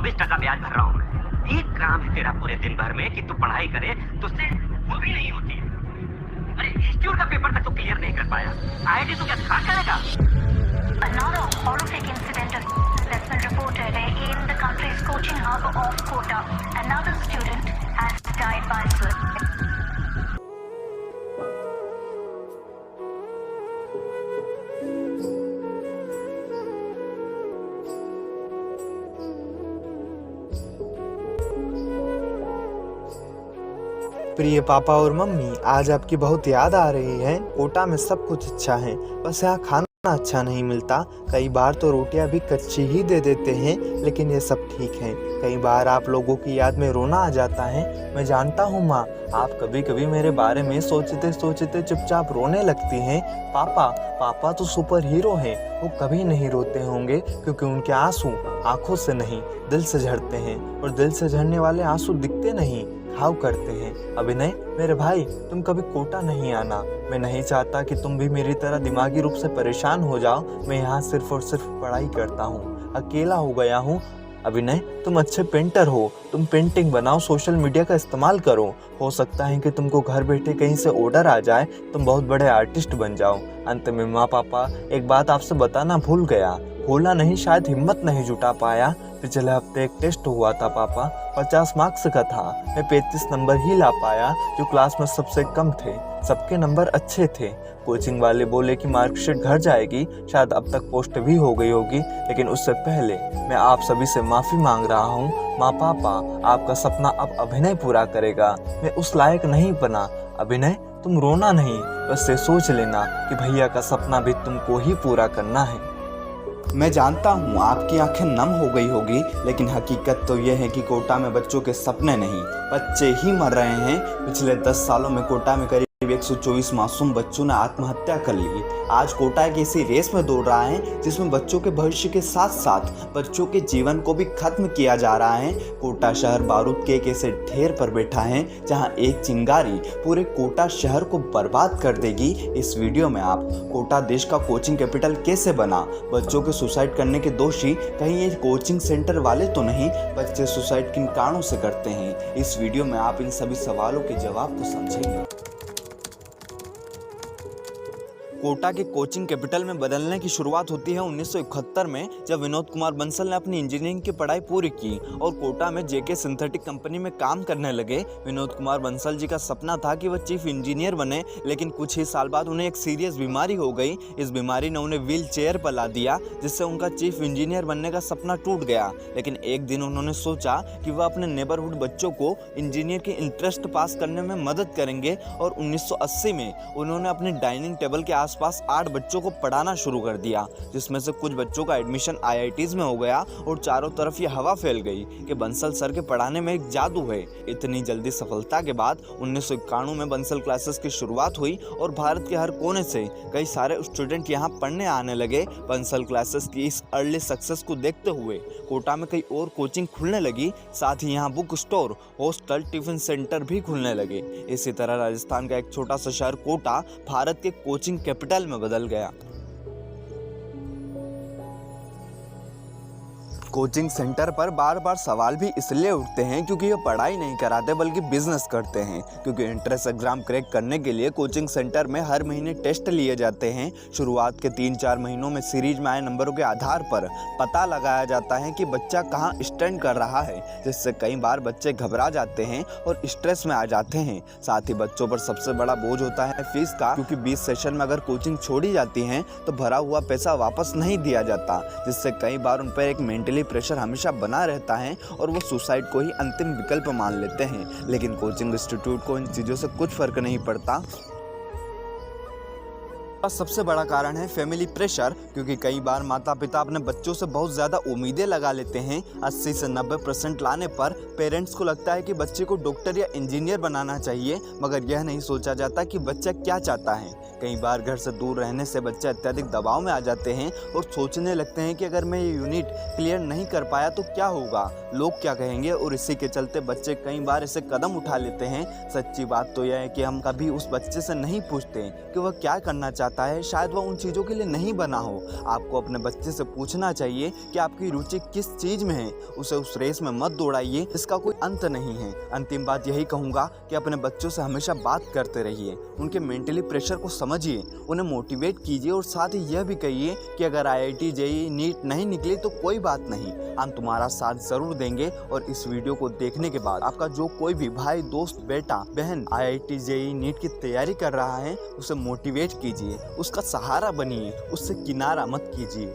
24% ब्याज भर रहा हूँ मैं। एक काम है तेरा पूरे दिन भर में कि तू पढ़ाई करे, तुझसे वो भी नहीं होती है। अरे इंस्टीट्यूट का पेपर तक तो क्लियर नहीं कर पाया, आईआईटी तो क्या दिमाग करेगा? Another horrific incident that's been reported in the country's coaching hub of Kota. Another student has died by suicide. प्रिय पापा और मम्मी, आज आपकी बहुत याद आ रही है। कोटा में सब कुछ अच्छा है, बस यहाँ खाना अच्छा नहीं मिलता। कई बार तो रोटियां भी कच्ची ही दे देते हैं, लेकिन ये सब ठीक है। कई बार आप लोगों की याद में रोना आ जाता है। मैं जानता हूँ माँ, आप कभी कभी मेरे बारे में सोचते सोचते चुपचाप रोने लगती हैं। पापा तो सुपर हीरो हैं, वो कभी नहीं रोते होंगे क्योंकि उनके आंसू आंखों से नहीं दिल से झड़ते हैं, और दिल से झड़ने वाले आंसू दिखते नहीं, घाव करते हैं। अभिनय मेरे भाई, तुम कभी कोटा नहीं आना। मैं नहीं चाहता कि तुम भी मेरी तरह दिमागी रूप से परेशान हो जाओ। मैं यहाँ सिर्फ और सिर्फ पढ़ाई करता हूँ, अकेला हो गया हूँ। अभिनय तुम अच्छे पेंटर हो, तुम पेंटिंग बनाओ, सोशल मीडिया का इस्तेमाल करो। हो सकता है कि तुमको घर बैठे कहीं से ऑर्डर आ जाए, तुम बहुत बड़े आर्टिस्ट बन जाओ। अंत में माँ पापा, एक बात आपसे बताना भूल गया, भूला नहीं, शायद हिम्मत नहीं जुटा पाया। पिछले हफ्ते एक टेस्ट हुआ था पापा, 50 मार्क्स का था। मैं 35 नंबर ही ला पाया, जो क्लास में सबसे कम थे। सबके नंबर अच्छे थे। कोचिंग वाले बोले कि मार्कशीट घर जाएगी, शायद अब तक पोस्ट भी हो गई होगी, लेकिन उससे पहले मैं आप सभी से माफ़ी मांग रहा हूँ। माँ पापा, आपका सपना अब अभिनय पूरा करेगा। मैं उस लायक नहीं बना। अभिनय तुम रोना नहीं, बस ये सोच लेना कि भैया का सपना भी तुमको ही पूरा करना है। मैं जानता हूँ आपकी आंखें नम हो गई होगी, लेकिन हकीकत तो यह है कि कोटा में बच्चों के सपने नहीं, बच्चे ही मर रहे हैं। पिछले 10 सालों में कोटा में करीब 124 मासूम बच्चों ने आत्महत्या कर ली। आज कोटा एक ऐसी रेस में दौड़ रहा है जिसमें बच्चों के भविष्य के साथ साथ बच्चों के जीवन को भी खत्म किया जा रहा है। कोटा शहर बारूद के एक ऐसे ढेर पर बैठा है जहां एक चिंगारी पूरे कोटा शहर को बर्बाद कर देगी। इस वीडियो में आप कोटा देश का कोचिंग कैपिटल कैसे बना, बच्चों के सुसाइड करने के दोषी कहीं ये कोचिंग सेंटर वाले तो नहीं, बच्चे सुसाइड किन कारणों से करते हैं, इस वीडियो में आप इन सभी सवालों के जवाब को समझेंगे। कोटा के कोचिंग कैपिटल में बदलने की शुरुआत होती है 1971 में, जब विनोद कुमार बंसल ने अपनी इंजीनियरिंग की पढ़ाई पूरी की और कोटा में जेके सिंथेटिक कंपनी में काम करने लगे। विनोद कुमार बंसल जी का सपना था कि वह चीफ इंजीनियर बने, लेकिन कुछ ही साल बाद उन्हें एक सीरियस बीमारी हो गई। इस बीमारी ने उन्हें व्हील चेयर पर ला दिया, जिससे उनका चीफ इंजीनियर बनने का सपना टूट गया। लेकिन एक दिन उन्होंने सोचा कि वह अपने नेबरहुड बच्चों को इंजीनियर की इंटरेस्ट पास करने में मदद करेंगे, और 1980 में उन्होंने अपनी डाइनिंग टेबल के आसपास 8 बच्चों को पढ़ाना शुरू कर दिया, जिसमें से कुछ बच्चों का एडमिशन आईआईटीज में हो गया और चारों तरफ ये हवा फैल गई कि बंसल सर के पढ़ाने में एक जादू है। इतनी जल्दी सफलता के बाद 1991 में बंसल क्लासेस की शुरुआत हुई और भारत के हर कोने से कई सारे स्टूडेंट यहाँ पढ़ने आने लगे। बंसल क्लासेस की इस अर्ली सक्सेस को देखते हुए कोटा में कई और कोचिंग खुलने लगी, साथ ही यहाँ book store, hostel, tiffin centre भी खुलने लगे। इसी तरह राजस्थान का एक छोटा सा शहर कोटा भारत के कोचिंग कैपिटल में बदल गया। कोचिंग सेंटर पर बार बार सवाल भी इसलिए उठते हैं क्योंकि ये पढ़ाई नहीं कराते बल्कि बिजनेस करते हैं। क्योंकि एंट्रेंस एग्जाम क्रैक करने के लिए कोचिंग सेंटर में हर महीने टेस्ट लिए जाते हैं। शुरुआत के 3-4 महीनों में सीरीज में आए नंबरों के आधार पर पता लगाया जाता है कि बच्चा कहाँ स्टैंड कर रहा है, जिससे कई बार बच्चे घबरा जाते हैं और स्ट्रेस में आ जाते हैं। साथ ही बच्चों पर सबसे बड़ा बोझ होता है फीस का, क्योंकि 20 सेशन में अगर कोचिंग छोड़ी जाती है तो भरा हुआ पैसा वापस नहीं दिया जाता, जिससे कई बार उन पर एक मेंटली प्रेशर हमेशा बना रहता है और वो सुसाइड को ही अंतिम विकल्प मान लेते हैं। लेकिन कोचिंग इंस्टीट्यूट को इन चीज़ों से कुछ फर्क नहीं पड़ता। सबसे बड़ा कारण है फैमिली प्रेशर, क्योंकि कई बार माता पिता अपने बच्चों से बहुत ज़्यादा उम्मीदें लगा लेते हैं। 80 से 90% लाने पर पेरेंट्स को लगता है कि बच्चे को डॉक्टर या इंजीनियर बनाना चाहिए, मगर यह नहीं सोचा जाता कि बच्चा क्या चाहता है। कई बार घर से दूर रहने से बच्चे अत्यधिक दबाव में आ जाते हैं और सोचने लगते हैं कि अगर मैं ये यूनिट क्लियर नहीं कर पाया तो क्या होगा, लोग क्या कहेंगे, और इसी के चलते बच्चे कई बार ऐसे कदम उठा लेते हैं। सच्ची बात तो यह है कि हम कभी उस बच्चे से नहीं पूछते कि वह क्या करना चाहता जाता है शायद वह उन चीज़ों के लिए नहीं बना हो। आपको अपने बच्चे से पूछना चाहिए कि आपकी रुचि किस चीज़ में है, उसे उस रेस में मत दौड़ाइए, इसका कोई अंत नहीं है। अंतिम बात यही कहूँगा कि अपने बच्चों से हमेशा बात करते रहिए, उनके मेंटली प्रेशर को समझिए, उन्हें मोटिवेट कीजिए और साथ ही यह भी कहिए कि अगर IIT JEE नीट नहीं निकली तो कोई बात नहीं, हम तुम्हारा साथ ज़रूर देंगे। और इस वीडियो को देखने के बाद आपका जो कोई भी भाई, दोस्त, बेटा, बहन IIT JEE नीट की तैयारी कर रहा है उसे मोटिवेट कीजिए, उसका सहारा बनिए, उससे किनारा मत कीजिए।